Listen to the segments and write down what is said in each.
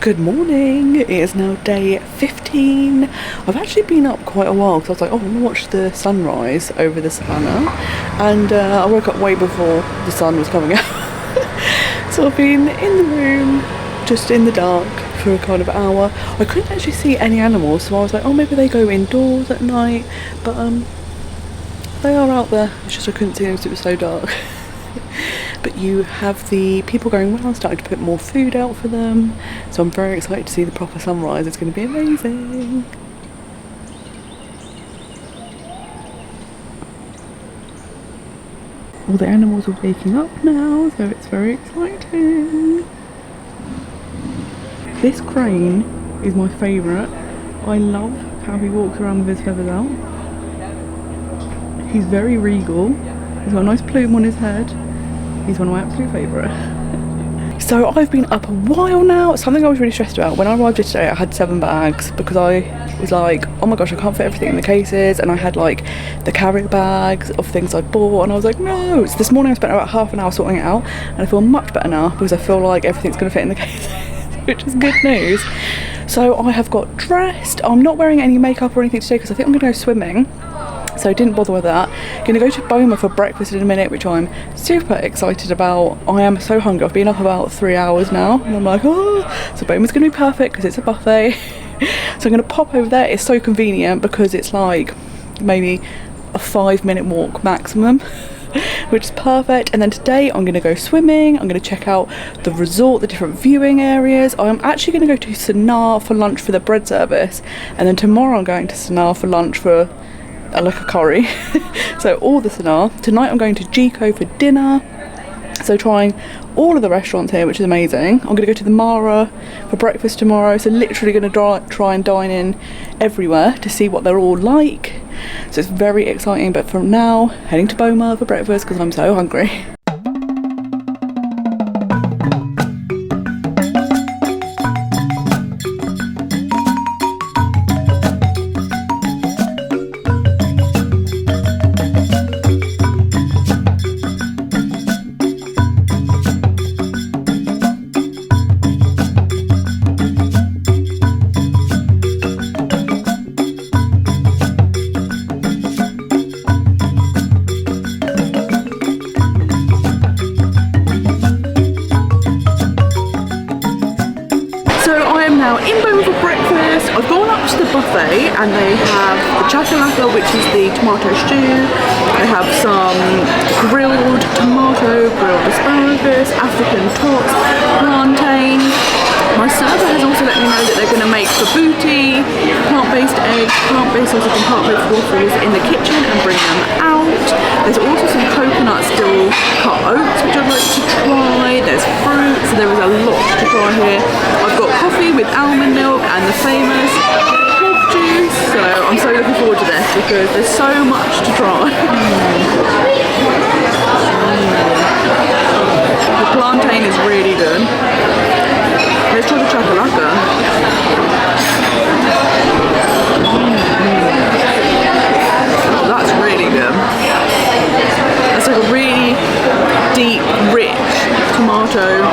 Good morning, it is now day 15. I've actually been up quite a while because I was like, oh, I'm gonna watch the sunrise over the Savannah, and I woke up way before the sun was coming out. So I've been in the room, just in the dark for a kind of hour. I couldn't actually see any animals, so I was like, oh, maybe they go indoors at night, but they are out there. It's just I couldn't see them because it was so dark. But you have the people going around starting to put more food out for them, so I'm very excited to see the proper sunrise. It's going to be amazing. All the animals are waking up now, so it's very exciting. This crane is my favourite. I love how he walks around with his feathers out. He's very regal. He's got a nice plume on his head. He's one of my absolute favourite. So I've been up a while now. Something I was really stressed about. When I arrived yesterday, I had 7 bags because I was like, oh my gosh, I can't fit everything in the cases. And I had like the carrier bags of things I'd bought. And I was like, no. So this morning I spent about half an hour sorting it out. And I feel much better now because I feel like everything's going to fit in the cases, which is good news. So I have got dressed. I'm not wearing any makeup or anything today because I think I'm going to go swimming. So I didn't bother with that. Gonna go to Boma for breakfast in a minute, which I'm super excited about. I am so hungry. I've been up about 3 hours now and I'm like, oh, so Boma's gonna be perfect because it's a buffet. So I'm gonna pop over there. It's so convenient because it's like maybe a 5-minute walk maximum, which is perfect. And then today I'm gonna go swimming. I'm gonna check out the resort, the different viewing areas. I'm actually gonna go to Sanaa for lunch for the bread service, and then tomorrow I'm going to Sanaa for lunch for like a curry. So all the Sanaa. Tonight I'm going to Jiko for dinner, so trying all of the restaurants here, which is amazing. I'm going to go to the Mara for breakfast tomorrow, so literally going to try and dine in everywhere to see what they're all like. So it's very exciting, but for now, heading to Boma for breakfast because I'm so hungry. Now in Boma for breakfast. I've gone up to the buffet and they have the chakalaka, which is the tomato stew. They have some grilled tomato, grilled asparagus, African tots, plantain. My server has also let me know that they're going to make babuti, plant-based eggs, plant-based sausage and plant-based waffles in the kitchen and bring them out. There's also some coconut still cut oats which I'd like to try. There's fruit, so there is a lot to try here. I've got coffee with almond milk and the famous hog juice, so I'm so looking forward to this because there's so much to try. The plantain is really good. Let's try the chakalaka. Oh, that's really good. It's like a really deep, rich tomato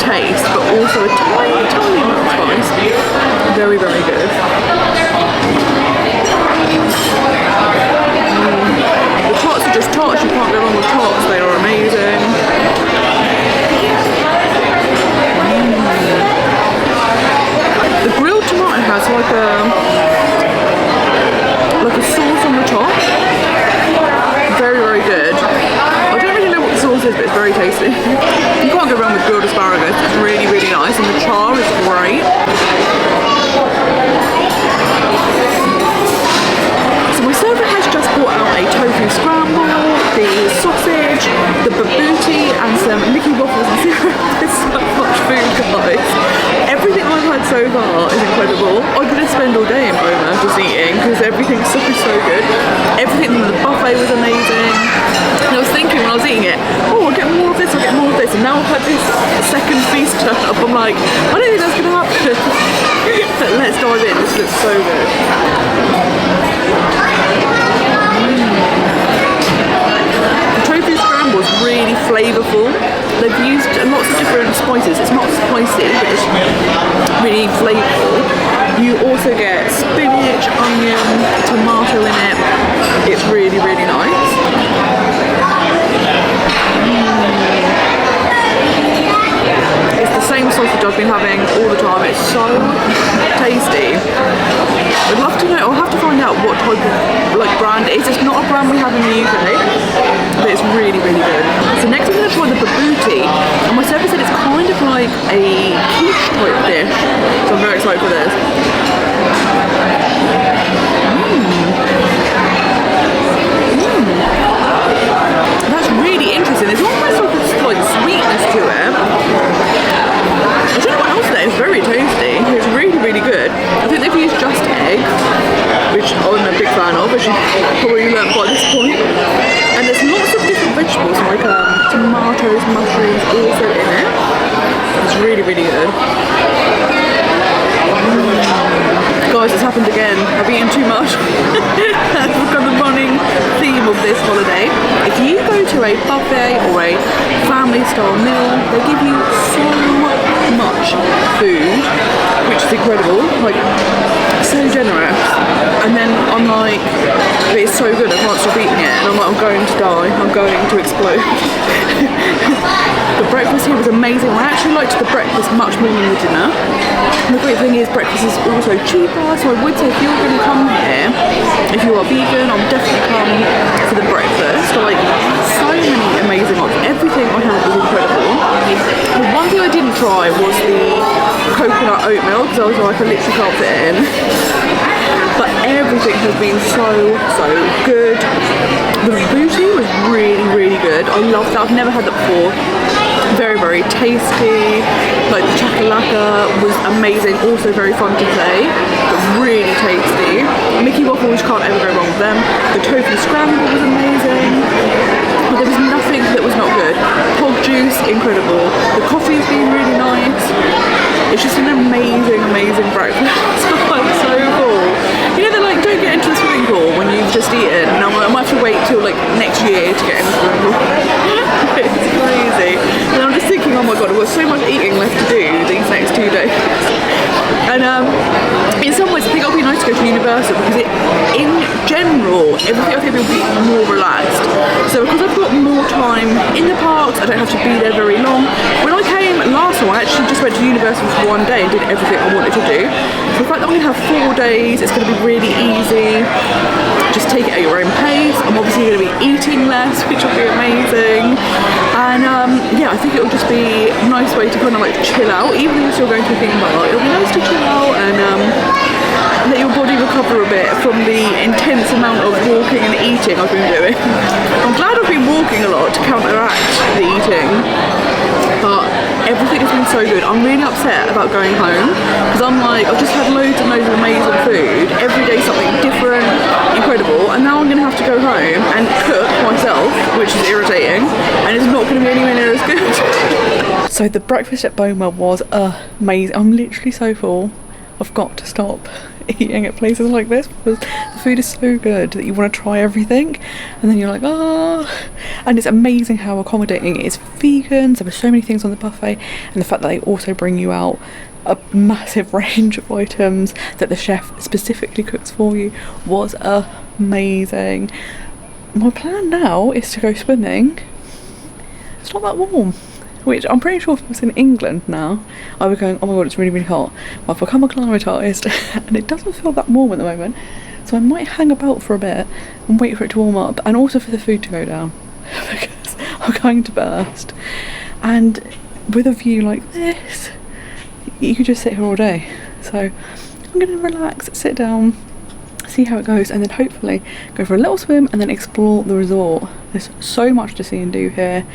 taste, but also a tiny, tiny bit of spice. Very, very good. The tots are just tots. You can't go wrong with tots. They are amazing. The grilled tomato has like a sauce on the top. Very, very good. I don't really know what the sauce is, but it's very tasty. You can't go wrong with grilled asparagus. It's really, really nice, and the char is great. So my server has just brought out a tofu scramble, the sausage, the babuti, and some Mickey waffles and syrup. There's so much food, guys. Everything I've had so far is incredible. I could spend all day in Boma just eating because everything's so good. Everything in the buffet was amazing. And I was thinking when I was eating it, oh, I'll get more of this, I'll get more of this. And now I've had this second feast turn up. I'm like, I don't think that's going to happen. But let's dive in. This looks so good. The tofu scramble is really flavourful. they've used lots of different spices. It's not spicy, but it's really flavourful. You also get spinach, onion, tomato in it. It's really, really nice. It's the same sausage I've been having all the time. It's so tasty. I'd love to know, I'll have to find out what type of like brand it is. It's not a brand we have in the UK, but it's really, really good. So next I'm going to try the babuti, and my server said it's kind of like a quiche type dish, so I'm very excited for this. That's really interesting. There's almost like sweetness to it. I don't know what else there is. Very tasty. It's really, really good. I think they've used just egg, which I'm a big fan of, as you probably learned by this point. And there's lots of different vegetables like tomatoes, mushrooms also in it. It's really, really good. Guys, it's happened again. I've eaten too much. That's become the running theme of this holiday. If you go to a buffet or a family style meal, they give you so much food, which is incredible, like so generous. And then I'm like, it's so good, I can't stop eating it. And I'm like, I'm going to die, I'm going to explode. The breakfast here was amazing. I actually liked the breakfast much more than the dinner. And the great thing is breakfast is also cheaper, so I would say if you're going to come here, if you are vegan, I'll definitely come for the breakfast. Like, so many amazing options. Everything I had was incredible. The one thing I didn't try was the coconut oatmeal, because I was like, I literally can't fit it in. But everything has been so good. The booty was really, really good. I love that. I've never had that before. Very, very tasty. Like the chakalaka was amazing. Also very fun to play, but really tasty. Mickey waffles, can't ever go wrong with them. The tofu scramble was amazing. But there was nothing that was not good. Hog juice, incredible. The coffee has been really nice. It's just an amazing, amazing breakfast. I'm so full. You know, they're like, don't get into the swimming pool when you've just eaten. And I might have to wait till like next year to get in the swimming pool. It's crazy. And I'm just thinking, oh my god, I've got so much eating left to do these next 2 days. And in some ways I think it'll be nice to go to Universal, because in general, everything I think will be more relaxed. So because I've got more time in the parks, I don't have to be there very long. When I came last time, I actually just went to Universal for 1 day and did everything I wanted to do. So the fact that I'm going to have 4 days, it's going to be really easy. Just take it at your own pace. I'm obviously going to be eating less, which will be amazing. And yeah, I think it'll just be a nice way to kind of like chill out, even if you're still going to a theme park. It'll be nice to chill out and let your body recover a bit from the intense amount of walking and eating I've been doing. I'm glad I've been walking a lot to counteract the eating, but everything has been so good. I'm really upset about going home, because I'm like, I've just had loads and loads of amazing food, every day something different, incredible, and now I'm going to have to go home and cook myself, which is irritating, and it's not going to be anywhere near as good. So the breakfast at Boma was amazing. I'm literally so full. I've got to stop eating at places like this, because the food is so good that you want to try everything, and then you're like, oh. And it's amazing how accommodating it is for vegans. There were so many things on the buffet, and the fact that they also bring you out a massive range of items that the chef specifically cooks for you was amazing. My plan now is to go swimming. It's not that warm, which I'm pretty sure if I was in England now, I would be going, oh my god, it's really, really hot. Well, I've become acclimatised and it doesn't feel that warm at the moment. So I might hang about for a bit and wait for it to warm up, and also for the food to go down, because I'm going to burst. And with a view like this, you could just sit here all day. So I'm going to relax, sit down, see how it goes, and then hopefully go for a little swim and then explore the resort. There's so much to see and do here,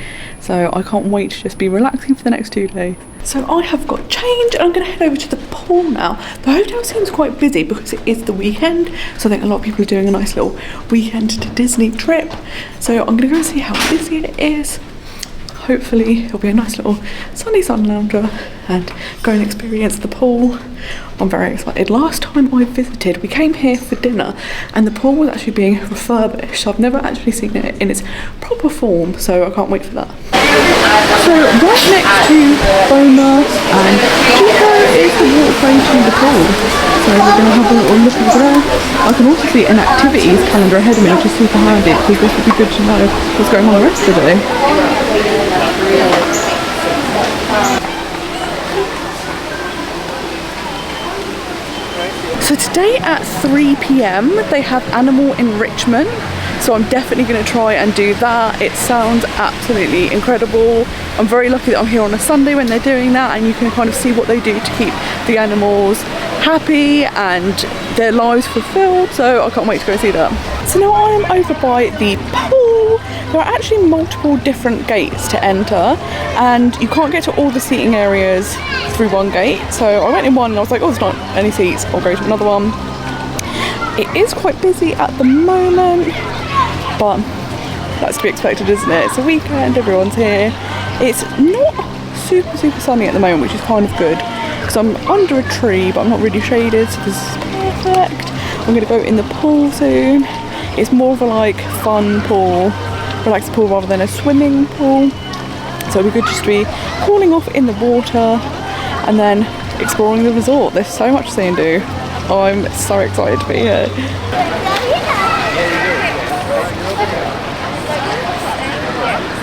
so I can't wait to just be relaxing for the next 2 days. So I have got change and I'm going to head over to the pool now. The hotel seems quite busy because it is the weekend, so I think a lot of people are doing a nice little weekend to Disney trip. So I'm going to go and see how busy it is. Hopefully it'll be a nice little sunny sun lounger and go and experience the pool. I'm very excited. Last time I visited, we came here for dinner and the pool was actually being refurbished, so I've never actually seen it in its proper form, so I can't wait for that. So right next to Boma and Jiko is the walkway to the pool. So we're going to have a little look over there. I can also see an activities calendar ahead of me, which is super handy because this would be good to know what's going on the rest of the day. So today at 3 PM they have animal enrichment. So I'm definitely going to try and do that. It sounds absolutely incredible. I'm very lucky that I'm here on a Sunday when they're doing that, and you can kind of see what they do to keep the animals happy and their lives fulfilled. So I can't wait to go see that. So now I am over by the pool. There are actually multiple different gates to enter, and you can't get to all the seating areas through one gate. So I went in one and I was like, oh, there's not any seats, I'll go to another one. It is quite busy at the moment, but that's to be expected, isn't it? It's a weekend, everyone's here. It's not super sunny at the moment, which is kind of good because I'm under a tree, but I'm not really shaded, so this is perfect. I'm going to go in the pool soon. It's more of a like fun pool, relaxed pool rather than a swimming pool. So we could just be cooling off in the water and then exploring the resort. There's so much to see and do. I'm so excited to be here.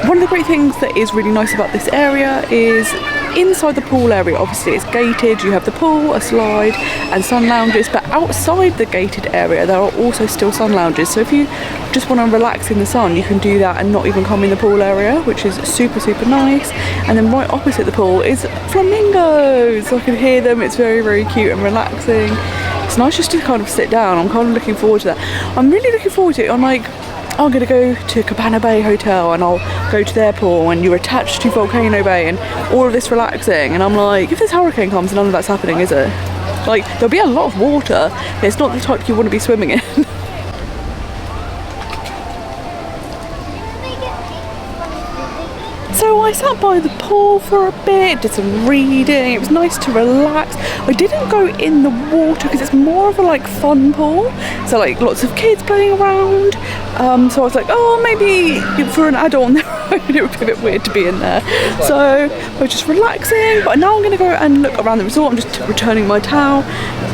One of the great things that is really nice about this area is inside the pool area, obviously it's gated, you have the pool, a slide and sun lounges, but outside the gated area there are also still sun lounges. So if you just want to relax in the sun, you can do that and not even come in the pool area, which is super nice. And then right opposite the pool is flamingos, so I can hear them. It's very cute and relaxing. It's nice just to kind of sit down. I'm kind of looking forward to that. I'm really looking forward to it. I'm like, I'm going to go to Cabana Bay Hotel and I'll go to their pool and you're attached to Volcano Bay and all of this relaxing, and I'm like, if this hurricane comes, none of that's happening, is it? Like, there'll be a lot of water, but it's not the type you want to be swimming in. So I sat by the pool for a bit, did some reading. It was nice to relax. I didn't go in the water because it's more of a like fun pool, so like lots of kids playing around. So I was like, oh, maybe for an adult on their own it would be a bit weird to be in there. So I was just relaxing, but now I'm going to go and look around the resort. I'm just returning my towel.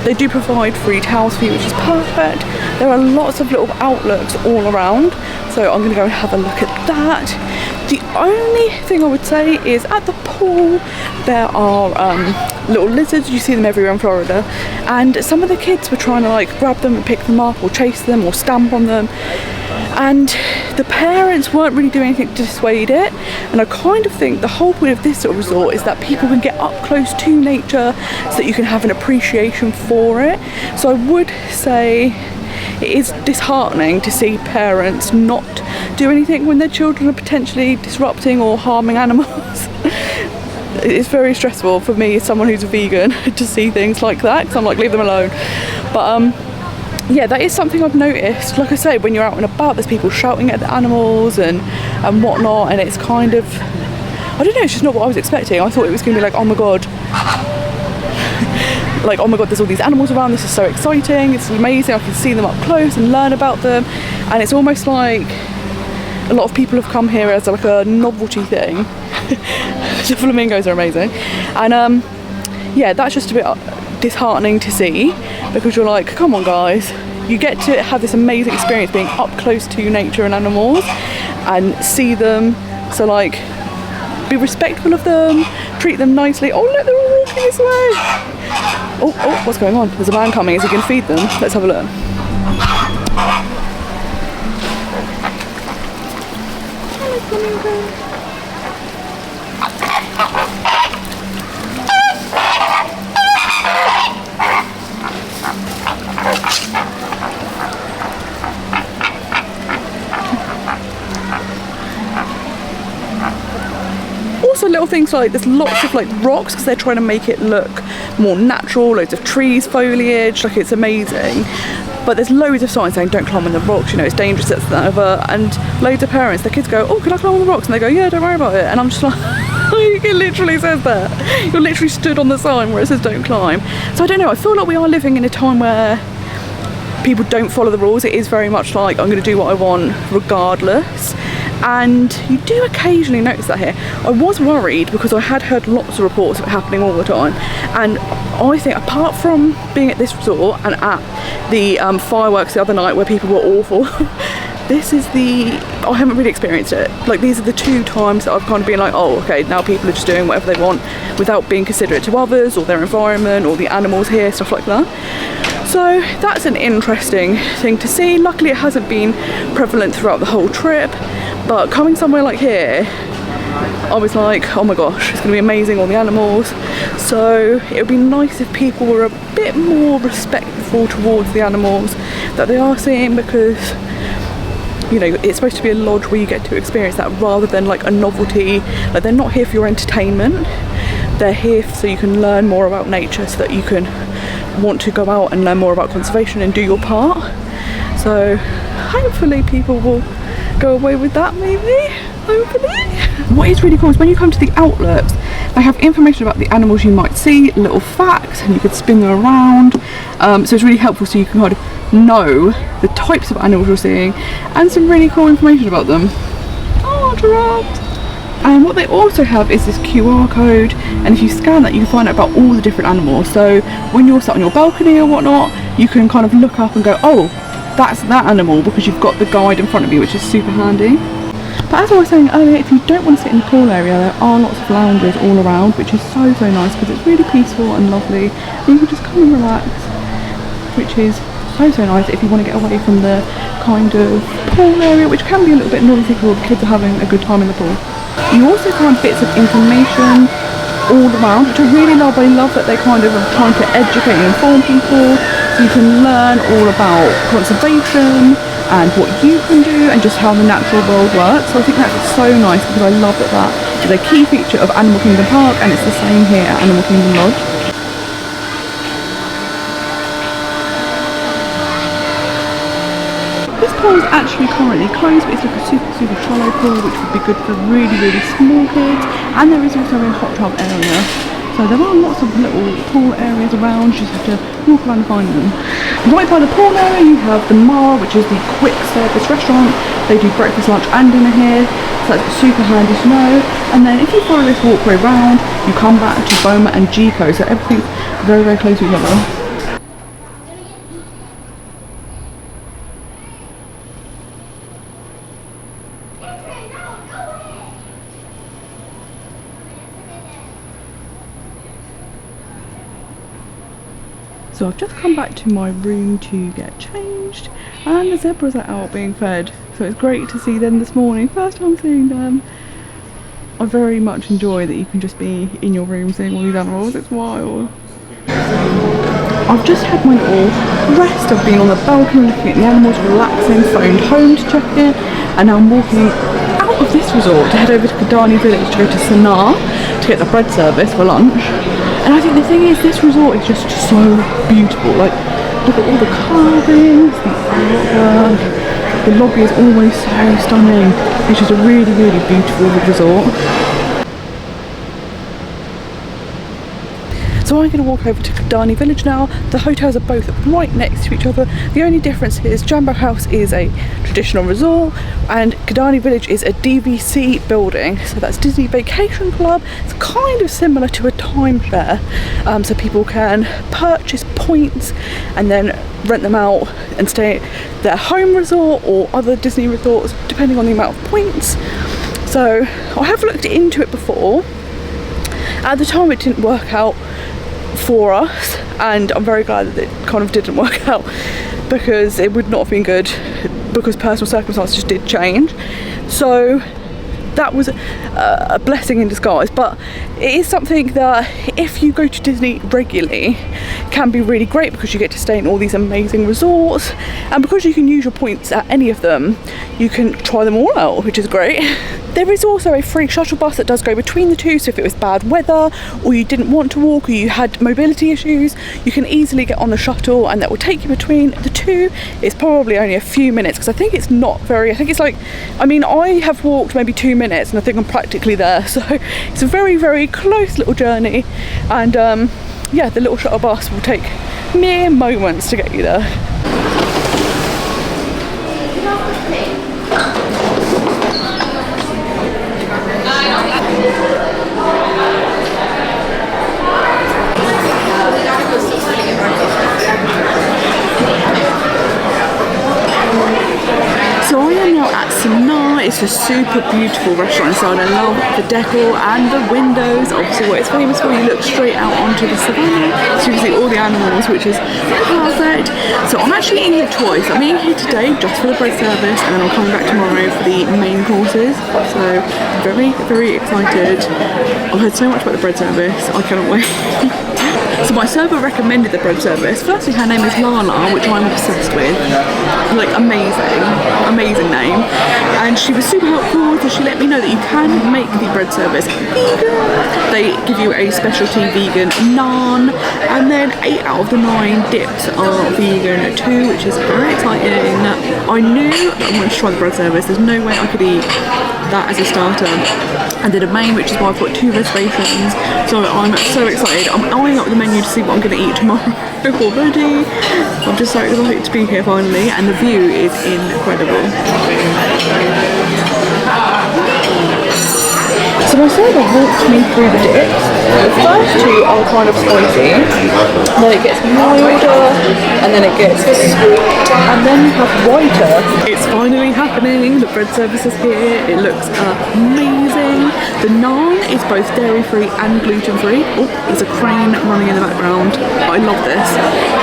They do provide free towels for you, which is perfect. There are lots of little outlets all around, so I'm going to go and have a look at that. The only thing I would say is at the pool there are little lizards. You see them everywhere in Florida, and some of the kids were trying to like grab them and pick them up or chase them or stamp on them, and the parents weren't really doing anything to dissuade it. And I kind of think the whole point of this sort of resort is that people can get up close to nature so that you can have an appreciation for it. So I would say it is disheartening to see parents not do anything when their children are potentially disrupting or harming animals. It's very stressful for me as someone who's a vegan to see things like that, because I'm like, leave them alone. But yeah, that is something I've noticed. Like I say, when you're out and about, there's people shouting at the animals and whatnot, and it's kind of, I don't know, it's just not what I was expecting. I thought it was going to be like, oh my god, like, oh my god, there's all these animals around, this is so exciting, it's amazing, I can see them up close and learn about them. And it's almost like a lot of people have come here as like a novelty thing. The flamingos are amazing, and yeah, that's just a bit disheartening to see, because you're like, come on guys, you get to have this amazing experience being up close to nature and animals and see them, so like, be respectful of them, treat them nicely. Oh look, they're all walking this way. Oh, what's going on? There's a man coming. Is he going to feed them? Let's have a look. Also little things like, there's lots of like rocks because they're trying to make it look more natural, loads of trees, foliage, like it's amazing. But there's loads of signs saying don't climb on the rocks, you know, it's dangerous, that's that, and loads of parents, their kids go, oh, can I climb on the rocks? And they go, yeah, don't worry about it. And I'm just like, it literally says that. You're literally stood on the sign where it says don't climb. So I don't know, I feel like we are living in a time where people don't follow the rules. It is very much like, I'm going to do what I want regardless. and you do occasionally notice that here. I was worried because I had heard lots of reports of it happening all the time, and I think apart from being at this resort and at the fireworks the other night where people were awful, this is I haven't really experienced it. Like, these are the 2 times that I've kind of been like, oh okay, now people are just doing whatever they want without being considerate to others or their environment or the animals here, stuff like that. So that's an interesting thing to see. Luckily it hasn't been prevalent throughout the whole trip, but coming somewhere like here, I was like, oh my gosh, it's gonna be amazing, all the animals. So it would be nice if people were a bit more respectful towards the animals that they are seeing, because you know, it's supposed to be a lodge where you get to experience that rather than like a novelty. Like, they're not here for your entertainment, they're here so you can learn more about nature, so that you can want to go out and learn more about conservation and do your part. So hopefully people will go away with that, maybe, hopefully. What is really cool is when you come to the outlets, they have information about the animals you might see, little facts, and you could spin them around. So it's really helpful, so you can kind of know the types of animals you're seeing and some really cool information about them. Oh, giraffes! And what they also have is this QR code, and if you scan that you can find out about all the different animals. So when you're sat on your balcony or whatnot, you can kind of look up and go, oh, that's that animal, because you've got the guide in front of you, which is super handy. But as I was saying earlier, if you don't want to sit in the pool area, there are lots of lounges all around, which is so nice, because it's really peaceful and lovely, and you can just come and relax, which is so nice if you want to get away from the kind of pool area, which can be a little bit noisy because all the kids are having a good time in the pool. You also find bits of information all around, which I really love. I love that they kind of are trying to educate and inform people, so you can learn all about conservation and what you can do and just how the natural world works. So I think that's so nice, because I love that that is a key feature of Animal Kingdom Park, and it's the same here at Animal Kingdom Lodge. This pool is actually currently closed, but it's like a super shallow pool, which would be good for really small kids. And there is also a hot tub area. So there are lots of little pool areas around, you just have to walk around and find them. Right by the pool area you have the Mara, which is the quick service restaurant. They do breakfast, lunch and dinner here, so that's super handy to know. And then if you follow this walkway round, you come back to Boma and Jiko, so everything's very close to each other. So I've just come back to my room to get changed, and the zebras are out being fed, so it's great to see them this morning. First time seeing them. I very much enjoy that you can just be in your room seeing all these animals, it's wild. I've just had my little rest. I've been on the balcony looking at the animals, relaxing, phoned home to check in, and now I'm walking out of this resort to head over to Kidani Village to go to Sanaa to get the bread service for lunch. And I think the thing is, this resort is just so beautiful. Like, look at all the carvings, the artwork. The lobby is always so stunning. It's just a really beautiful resort. So I'm going to walk over to Kidani Village now. The hotels are both right next to each other. The only difference is Jambo House is a traditional resort and Kidani Village is a DVC building. So that's Disney Vacation Club. It's kind of similar to a timeshare. So people can purchase points and then rent them out and stay at their home resort or other Disney resorts depending on the amount of points. So I have looked into it before. At the time it didn't work out for us, and I'm very glad that it kind of didn't work out, because it would not have been good, because personal circumstances just did change. So that was a blessing in disguise, but it is something that if you go to Disney regularly can be really great, because you get to stay in all these amazing resorts, and because you can use your points at any of them you can try them all out, which is great. There is also a free shuttle bus that does go between the two, so if it was bad weather or you didn't want to walk or you had mobility issues, you can easily get on the shuttle and that will take you between the two. It's probably only a few minutes, because I think it's not very, I think it's like, I mean, I have walked maybe 2 minutes and I think I'm practically there, so it's a very close little journey. And yeah, the little shuttle bus will take mere moments to get you there. It's a super beautiful restaurant inside. I love the decor and the windows. Obviously what it's famous for, you look straight out onto the Savannah, so you can see all the animals, which is perfect. So I'm actually eating it twice. I'm eating here today just for the bread service, and then I'm coming back tomorrow for the main courses. So very, very excited. I've heard so much about the bread service, I cannot wait. So my server recommended the bread service. Firstly, her name is Lana, which I'm obsessed with. Like, amazing, amazing name. And she was super helpful, so she let me know that you can make the bread service vegan. They give you a specialty vegan naan, and then 8 out of the 9 dips are vegan too, which is very exciting. I knew I wanted to try the bread service. There's no way I could eat that as a starter. And did a main, which is why I've got 2 reservations. So I'm so excited. I'm eyeing up the menu to see what I'm going to eat tomorrow already. I'm just so excited to be here finally, and the view is incredible. So my server walked me through the dips. The first 2 are kind of spicy, then it gets milder, and then it gets sweet, and then you have whiter. It's finally happening, the bread service is here, it looks amazing. The naan is both dairy-free and gluten-free. Oh, there's a crane running in the background. I love this.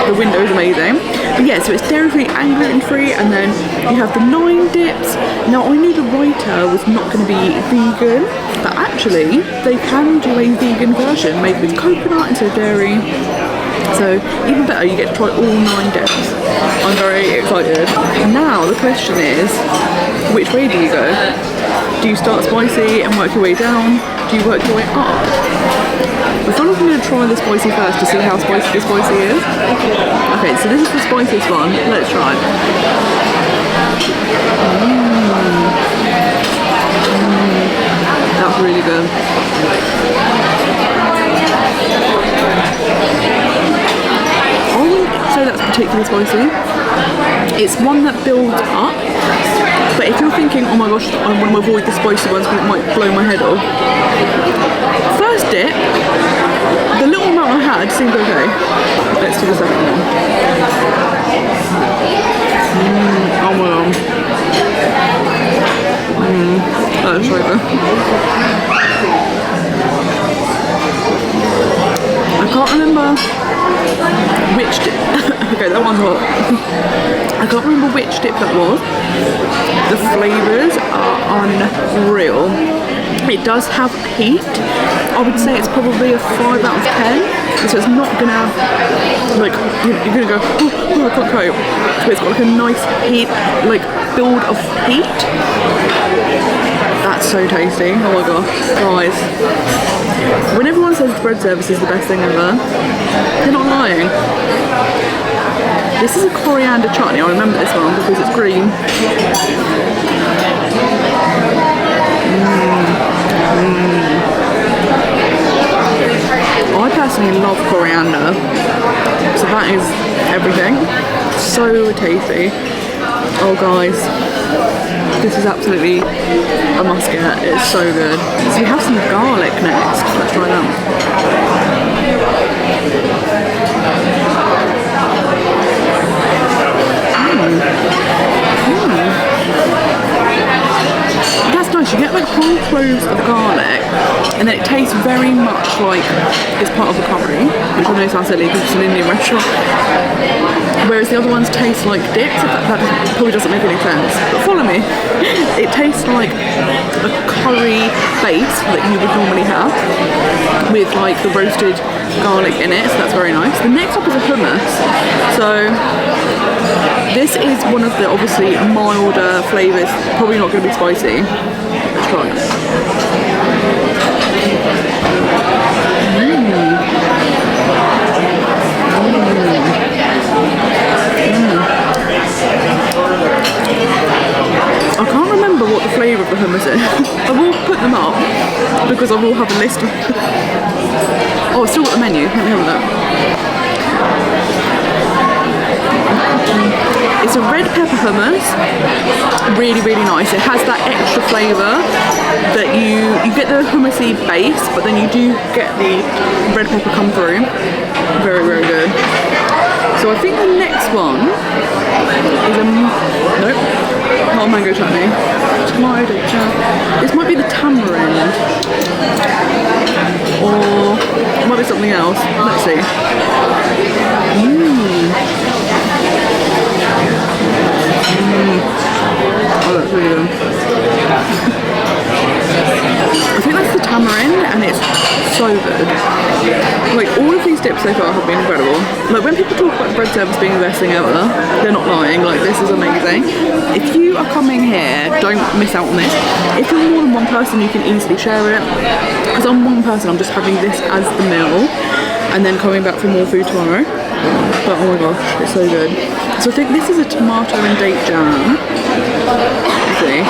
The window is amazing. But yeah, so it's dairy-free and gluten-free, and then you have the 9 dips. Now, I knew the writer was not going to be vegan, but actually, they can do a vegan version made with coconut instead of dairy. So, even better, you get to try all 9 dips. I'm very excited. Now, the question is, which way do you go? Do you start spicy and work your way down? Do you work your way up? I feel like I'm going to try the spicy first to see how spicy the spicy is. Okay, so this is the spiciest one. Let's try. That's really good. I wouldn't say that's particularly spicy. It's one that builds up. But if you're thinking, oh my gosh, I want to avoid the spicy ones because it might blow my head off. First dip, the little amount I had seemed okay. Let's do the second one. Oh my god. That's so good. I can't remember which dip. Okay, that one's hot. I can't remember which dip that was. The flavours are unreal. It does have heat. I would say it's probably a 5 out of 10. So it's not gonna, like, you're gonna go, oh, I can't cope. So it's got like a nice heat, like, build of heat. That's so tasty. Oh my god. Guys, when everyone says the bread service is the best thing ever, they're not lying. This is a coriander chutney. I remember this one because it's green. I personally love coriander, so that is everything. So tasty. Oh guys, this is absolutely a must get. It's so good. So we have some garlic next. Let's try that. That's nice. You get like whole cloves of garlic, and then it tastes very much like it's part of the curry, which I know sounds silly because it's an Indian restaurant. Whereas the other ones taste like dips. That probably doesn't make any sense. But follow me. It tastes like a curry base that you would normally have with like the roasted garlic in it. So that's very nice. The next up is a hummus. So this is one of the obviously milder flavours. Probably not going to be spicy. Let's try it. I can't remember what the flavour of the hummus is. I will put them up because I will have a list of. Oh, I've still got the menu. Let me have a look. It's a red pepper hummus. Really, really nice. It has that extra flavour that you get the hummusy base, but then you do get the red pepper come through. Very, very good. So I think the next one is a nope. Not mango chutney. Tomato date jam. This might be the tamarind. Or it might be something else. Let's see. Oh, that's really good. I think that's the tamarind, and it's so good. Like, all of these dips so far have been incredible. Like, when people talk about bread service being the best thing ever, they're not lying. Like, this is amazing. If you are coming here, don't miss out on this. If you're more than one person, you can easily share it. Because I'm one person, I'm just having this as the meal, and then coming back for more food tomorrow. But oh my gosh, it's so good. So I think this is a tomato and date jam. Let's see.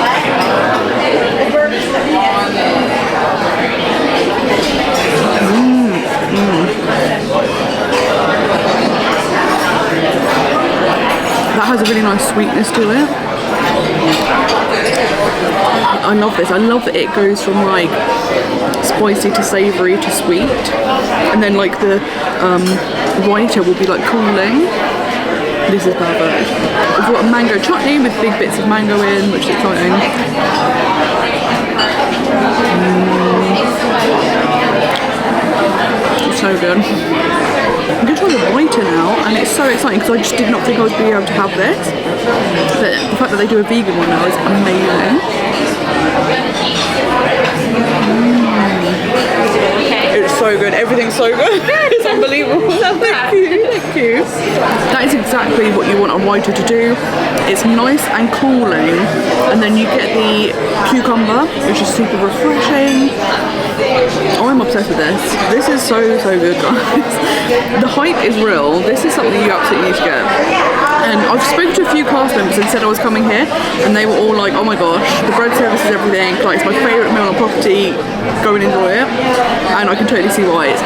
That has a really nice sweetness to it. I love this. I love that it goes from like spicy to savoury to sweet, and then like the whiter will be like cooling. This is perfect. We've got a mango chutney with big bits of mango in, which is exciting. It's so good. I'm going to try the whiter now, and it's so exciting because I just did not think I would be able to have this. But the fact that they do a vegan one now is amazing. It's so good. Everything's so good. It's unbelievable. Thank you. Thank you. That is exactly what you want a whiter to do. It's nice and cooling, and then you get the cucumber, which is super refreshing. Oh, I'm obsessed with this. This is so good, guys. The hype is real. This is something you absolutely need to get. And I've spoken to a few cast members and said I was coming here, and they were all like, oh my gosh, the bread service is everything. Like, it's my favourite meal on property. Go and enjoy it. And I can totally see why. It's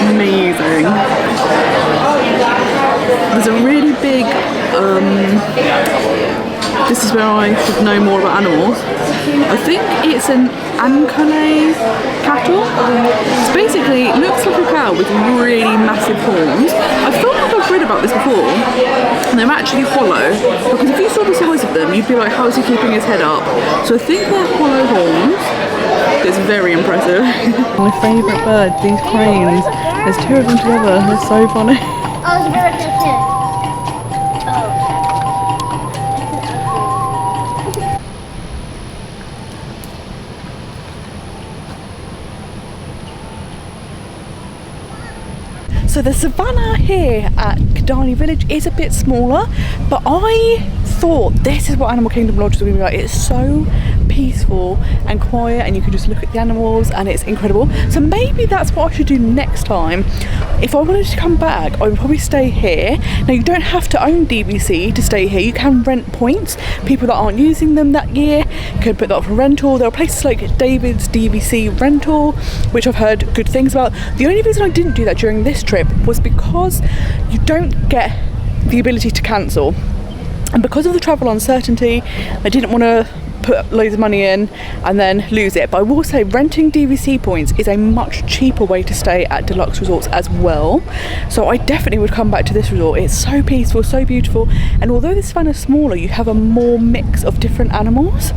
amazing. There's a really big this is where I should know more about animals. I think it's an Ankole cattle. It's basically, it looks like a cow with really massive horns. I feel like I've read about this before, and they're actually hollow, because if you saw the size of them, you'd be like, how is he keeping his head up? So I think they're hollow horns. It's very impressive. My favourite bird, these cranes. There's two of them together. They're so funny. So the savannah here at Kidani Village is a bit smaller, but I thought this is what Animal Kingdom Lodge is going to be like. It's so peaceful and quiet, and you can just look at the animals, and it's incredible. So maybe that's what I should do next time. If I wanted to come back, I would probably stay here. Now, you don't have to own DVC to stay here. You can rent points. People that aren't using them that year could put that up for rental. There are places like David's DVC rental, which I've heard good things about. The only reason I didn't do that during this trip was because you don't get the ability to cancel. And because of the travel uncertainty, I didn't want to put loads of money in and then lose it. But I will say renting DVC points is a much cheaper way to stay at deluxe resorts as well. So I definitely would come back to this resort. It's so peaceful, so beautiful, and although the savannah's smaller, you have a more mix of different animals.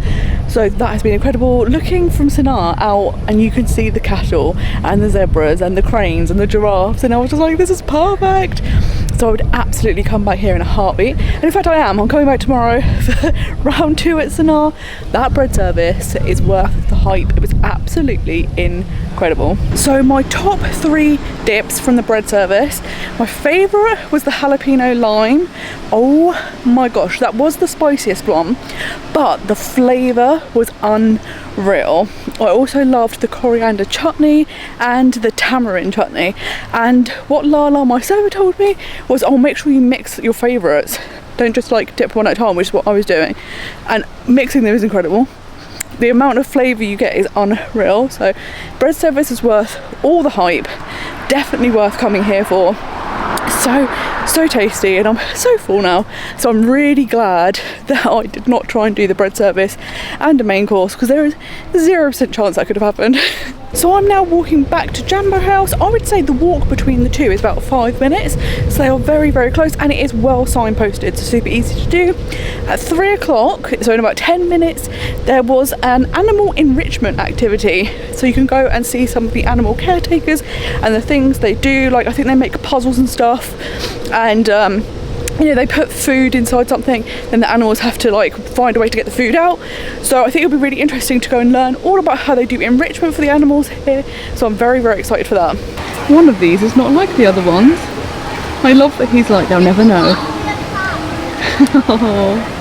So that has been incredible. Looking from Sanaa out, and you can see the cattle and the zebras and the cranes and the giraffes, and I was just like, this is perfect. So I would absolutely come back here in a heartbeat. And in fact I am. I'm coming back tomorrow for round 2 at Sanaa. That bread service is worth the hype. It was absolutely incredible. So my top 3 dips from the bread service. My favourite was the jalapeno lime. Oh my gosh, that was the spiciest one, but the flavour was unreal. I also loved the coriander chutney and the tamarind chutney. And what Lala, my server, told me was, oh, make sure you mix your favourites. Don't just like dip one at a time, which is what I was doing. And mixing them is incredible. The amount of flavour you get is unreal. So bread service is worth all the hype. Definitely worth coming here for. So tasty, and I'm so full now. So I'm really glad that I did not try and do the bread service and a main course, because there is 0% chance that could have happened. So I'm now walking back to Jambo House. I would say the walk between the two is about 5 minutes, so they are very, very close, and it is well signposted, so super easy to do. At 3 o'clock, so in about 10 minutes, there was an animal enrichment activity. So you can go and see some of the animal caretakers and the things they do. Like, I think they make puzzles and stuff, and you know, they put food inside something, then the animals have to like find a way to get the food out. So I think it'll be really interesting to go and learn all about how they do enrichment for the animals here. So I'm very, very excited for that. One of these is not like the other ones. I love that he's like, they'll never know. Oh.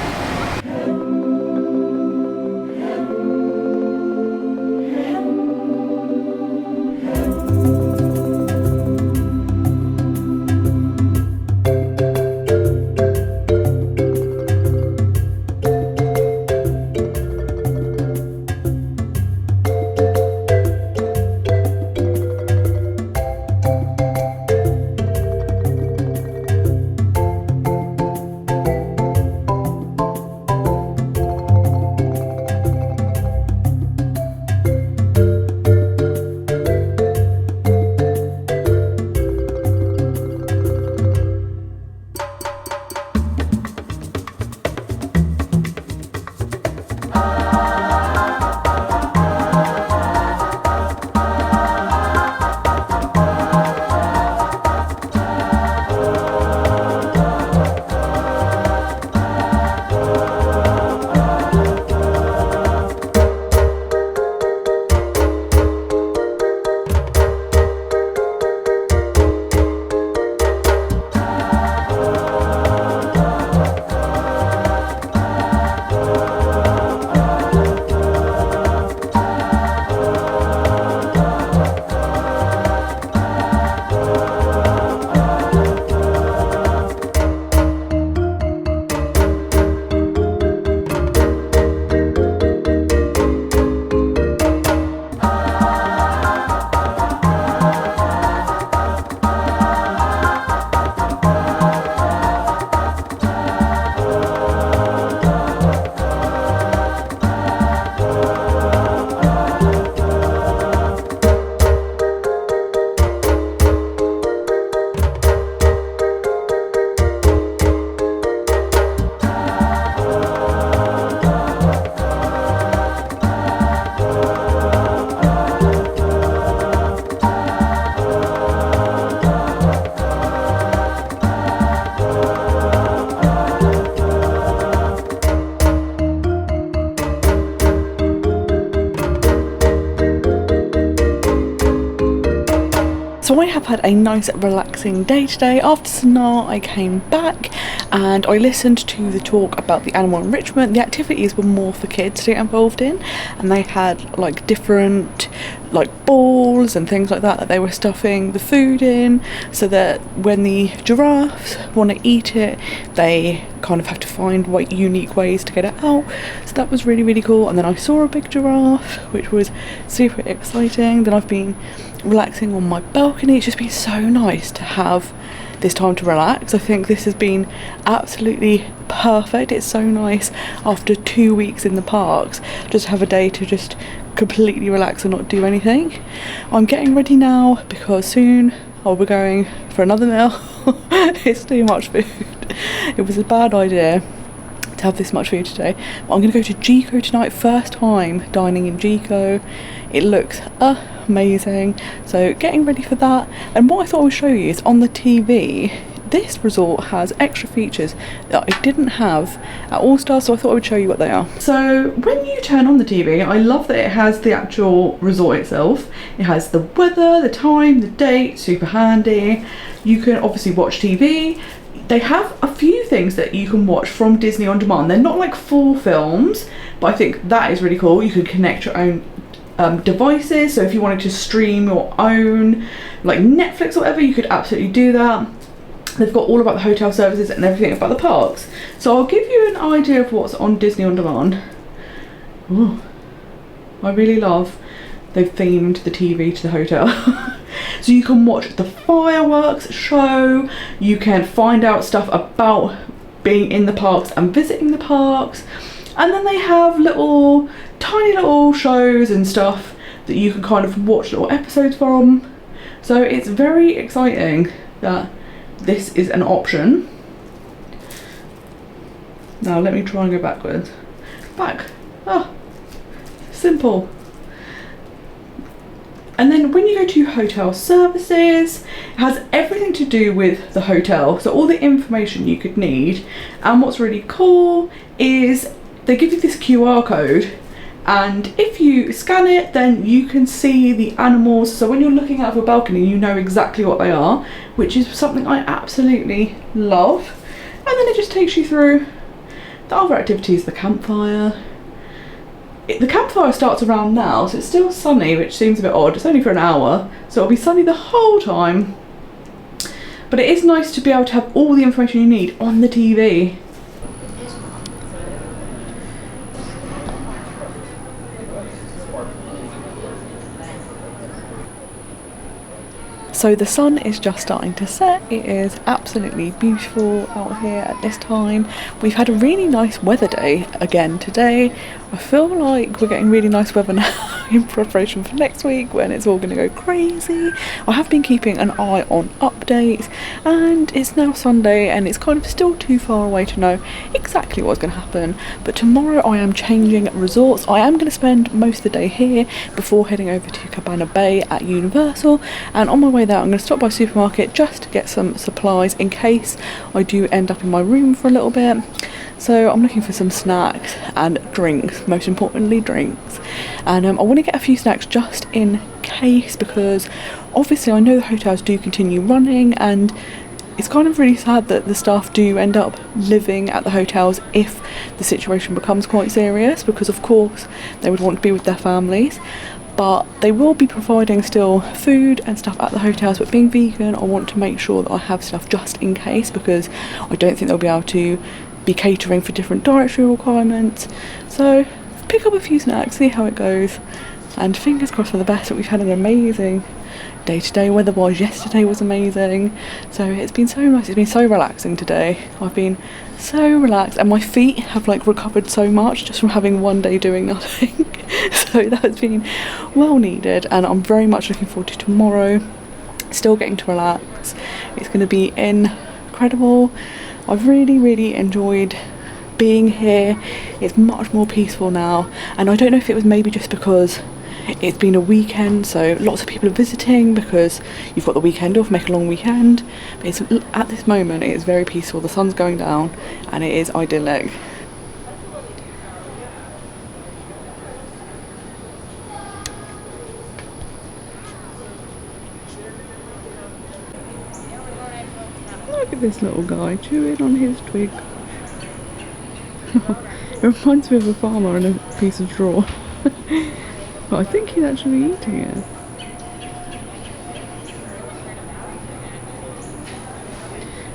So I have had a nice relaxing day today. After Sanaa I came back and I listened to the talk about the animal enrichment. The activities were more for kids to get involved in, and they had like different like balls and things like that they were stuffing the food in, so that when the giraffes want to eat it they kind of have to find unique ways to get it out. So that was really, really cool. And then I saw a big giraffe, which was super exciting. Then I've been relaxing on my balcony. It's just been so nice to have this time to relax. I think this has been absolutely perfect. It's so nice after 2 weeks in the parks just to have a day to just completely relax and not do anything. I'm getting ready now because soon I'll be going for another meal. It's too much food. It was a bad idea to have this much food today. But I'm going to go to Jiko tonight. First time dining in Jiko. It looks amazing. So getting ready for that. And what I thought I would show you is on the TV, this resort has extra features that I didn't have at All Stars, so I thought I would show you what they are. So when you turn on the TV, I love that it has the actual resort itself. It has the weather, the time, the date, super handy. You can obviously watch TV. They have a few things that you can watch from Disney On Demand. They're not like full films, but I think that is really cool. You can connect your own devices, so if you wanted to stream your own like Netflix or whatever, you could absolutely do that. They've got all about the hotel services and everything about the parks. So I'll give you an idea of what's on Disney On Demand. Ooh, I really love they've themed the TV to the hotel. So you can watch the fireworks show, you can find out stuff about being in the parks and visiting the parks, and then they have tiny little shows and stuff that you can kind of watch little episodes from. So it's very exciting that this is an option. Now let me try and go backwards. Back. Ah, simple. And then when you go to hotel services, it has everything to do with the hotel. So all the information you could need. And what's really cool is they give you this QR code, and if you scan it, then you can see the animals. So when you're looking out of a balcony, you know exactly what they are, which is something I absolutely love. And then it just takes you through the other activities, the campfire. The campfire starts around now, so it's still sunny, which seems a bit odd. It's only for an hour, so it'll be sunny the whole time. But it is nice to be able to have all the information you need on the TV. So the sun is just starting to set. It is absolutely beautiful out here at this time. We've had a really nice weather day again today. I feel like we're getting really nice weather now in preparation for next week when it's all going to go crazy. I have been keeping an eye on updates, and it's now Sunday and it's kind of still too far away to know exactly what's going to happen. But tomorrow I am changing resorts. I am going to spend most of the day here before heading over to Cabana Bay at Universal, and on my way there I'm going to stop by supermarket just to get some supplies in case I do end up in my room for a little bit. So I'm looking for some snacks and drinks, most importantly drinks. And I want to get a few snacks just in case, because obviously I know the hotels do continue running, and it's kind of really sad that the staff do end up living at the hotels if the situation becomes quite serious, because of course they would want to be with their families. But they will be providing still food and stuff at the hotels, but being vegan I want to make sure that I have stuff just in case, because I don't think they'll be able to be catering for different dietary requirements. So pick up a few snacks, see how it goes, and fingers crossed for the best. But we've had an amazing day today. Weather-wise, yesterday was amazing, so it's been so nice. It's been so relaxing today. I've been so relaxed, and my feet have like recovered so much just from having one day doing nothing. So that's been well needed, and I'm very much looking forward to tomorrow. Still getting to relax. It's going to be incredible. I've really enjoyed being here. It's much more peaceful now, and I don't know if it was maybe just because it's been a weekend, so lots of people are visiting because you've got the weekend off, make a long weekend. But it's, at this moment it is very peaceful. The sun's going down and it is idyllic. Look at this little guy chewing on his twig. It reminds me of a farmer and a piece of straw. But I think he's actually eating it.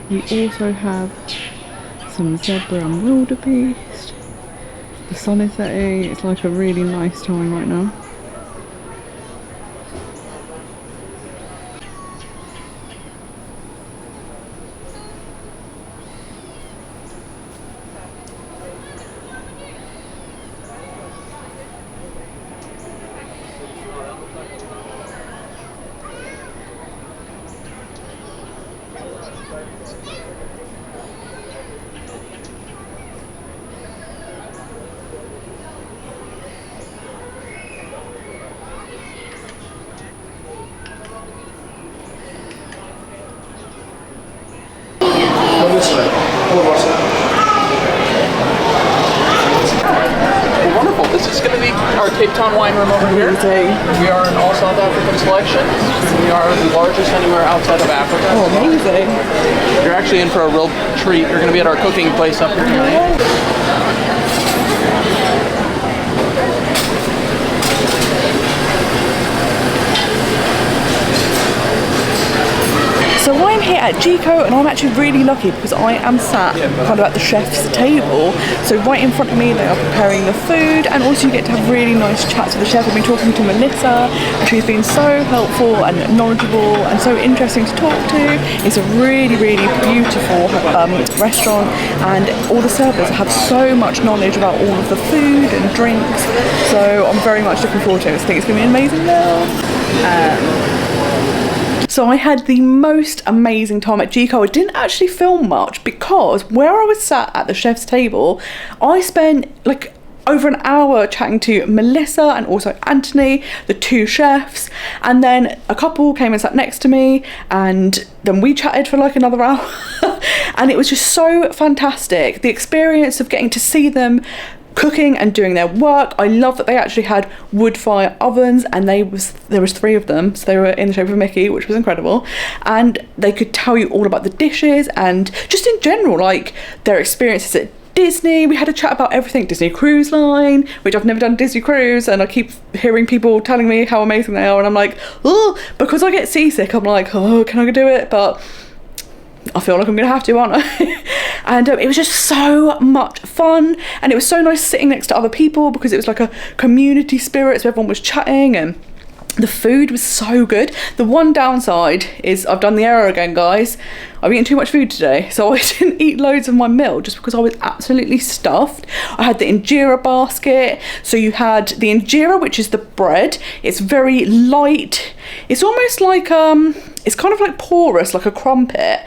We also have some zebra and wildebeest. The sun is setting. It's like a really nice time right now. Cape Town wine room over here. We are an all South African selection. We are the largest anywhere outside of Africa. Oh, amazing. You're actually in for a real treat. You're going to be at our cooking place up here tonight. So I'm here at Jiko, and I'm actually really lucky because I am sat kind of at the chef's table. So right in front of me they are preparing the food, and also you get to have really nice chats with the chef. I've been talking to Melissa and she's been so helpful and knowledgeable and so interesting to talk to. It's a really, really beautiful restaurant, and all the servers have so much knowledge about all of the food and drinks, so I'm very much looking forward to it. I think it's going to be an amazing meal. So I had the most amazing time at Jiko. I didn't actually film much because where I was sat at the chef's table, I spent like over an hour chatting to Melissa and also Anthony, the two chefs, and then a couple came and sat next to me, and then we chatted for like another hour and it was just so fantastic, the experience of getting to see them cooking and doing their work. I love that they actually had wood fire ovens, and there was 3 of them, so they were in the shape of Mickey, which was incredible, and they could tell you all about the dishes and just in general like their experiences at Disney. We had a chat about everything, Disney Cruise Line, which I've never done Disney Cruise, and I keep hearing people telling me how amazing they are, and I'm like, oh, because I get seasick, I'm like, oh, can I do it? But I feel like I'm gonna have to, aren't I? And it was just so much fun, and it was so nice sitting next to other people because it was like a community spirit, so everyone was chatting, and the food was so good. The one downside is I've done the error again, guys. I've eaten too much food today, so I didn't eat loads of my meal just because I was absolutely stuffed. I had the injera basket. So you had the injera, which is the bread. It's very light. It's almost like it's kind of like porous, like a crumpet,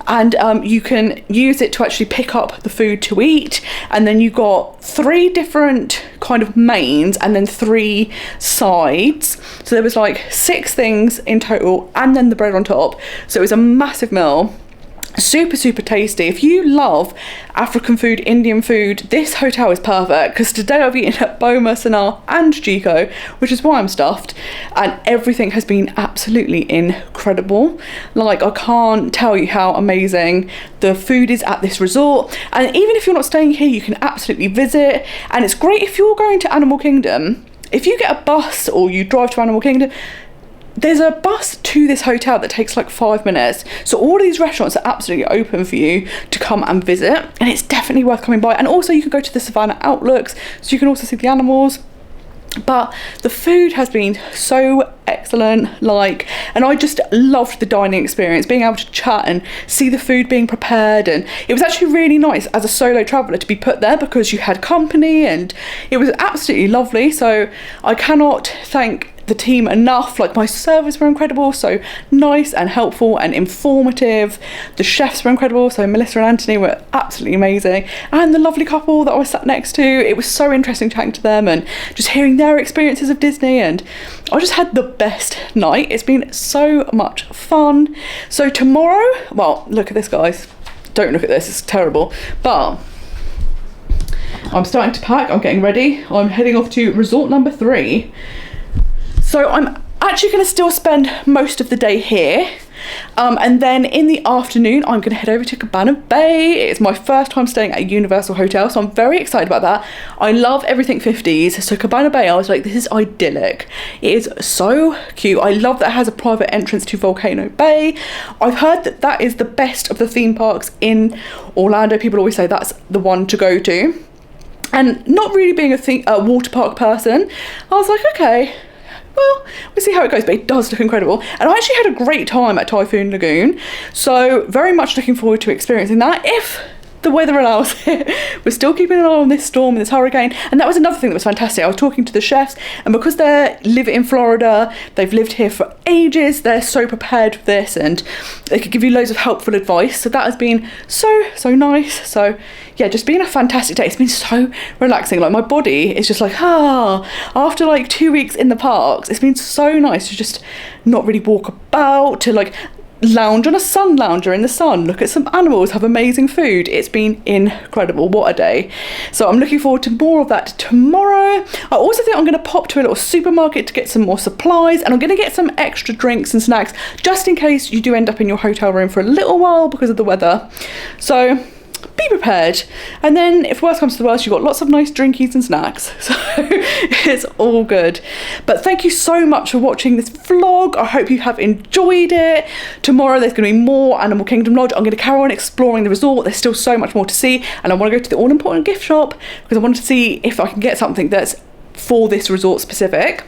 and you can use it to actually pick up the food to eat. And then you got 3 different kind of mains and then 3 sides, so there was like 6 things in total, and then the bread on top. So it was a massive meal, super tasty. If you love African food, Indian food, this hotel is perfect, because today I've eaten at Boma, Sanaa and Jiko, which is why I'm stuffed, and everything has been absolutely incredible. Like, I can't tell you how amazing the food is at this resort. And even if you're not staying here, you can absolutely visit, and it's great if you're going to Animal Kingdom. If you get a bus or you drive to Animal Kingdom, there's a bus to this hotel that takes like 5 minutes. So all of these restaurants are absolutely open for you to come and visit, and it's definitely worth coming by. And also you can go to the Savannah outlooks, so you can also see the animals. But the food has been so excellent, and I just loved the dining experience, being able to chat and see the food being prepared. And it was actually really nice as a solo traveller to be put there because you had company, and it was absolutely lovely. So I cannot thank the team enough. Like, my servers were incredible, so nice and helpful and informative. The chefs were incredible, so Melissa and Anthony were absolutely amazing, and the lovely couple that I was sat next to, it was so interesting chatting to them and just hearing their experiences of Disney, and I just had the best night. It's been so much fun. So tomorrow, well, look at this, guys, don't look at this, it's terrible, but I'm starting to pack, I'm getting ready, I'm heading off to resort number 3. So I'm actually going to still spend most of the day here, and then in the afternoon I'm going to head over to Cabana Bay. It's my first time staying at a Universal hotel, so I'm very excited about that. I love everything 50s, so Cabana Bay, I was like, this is idyllic. It is so cute. I love that it has a private entrance to Volcano Bay. I've heard that that is the best of the theme parks in Orlando. People always say that's the one to go to, and not really being a water park person, I was like, okay, well, we'll see how it goes, but it does look incredible. And I actually had a great time at Typhoon Lagoon, so very much looking forward to experiencing that if the weather allows it. We're still keeping an eye on this storm and this hurricane, and that was another thing that was fantastic. I was talking to the chefs, and because they live in Florida, they've lived here for ages, they're so prepared for this, and they could give you loads of helpful advice, so that has been so nice. So yeah, just been a fantastic day. It's been so relaxing. Like, my body is just like, after like 2 weeks in the parks, it's been so nice to just not really walk about, to like lounge on a sun lounger in the sun, look at some animals, have amazing food. It's been incredible. What a day. So I'm looking forward to more of that tomorrow. I also think I'm going to pop to a little supermarket to get some more supplies, and I'm going to get some extra drinks and snacks just in case you do end up in your hotel room for a little while because of the weather. So be prepared. And then if worse comes to the worst, you've got lots of nice drinkies and snacks, so it's all good. But thank you so much for watching this vlog. I hope you have enjoyed it. Tomorrow there's going to be more Animal Kingdom Lodge. I'm going to carry on exploring the resort. There's still so much more to see, and I want to go to the all-important gift shop because I wanted to see if I can get something that's for this resort specific.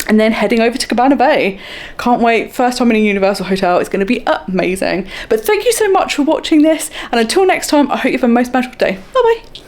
And then heading over to Cabana Bay. Can't wait. First time in a Universal hotel. It's going to be amazing. But thank you so much for watching this, and until next time, I hope you have a most magical day. Bye bye.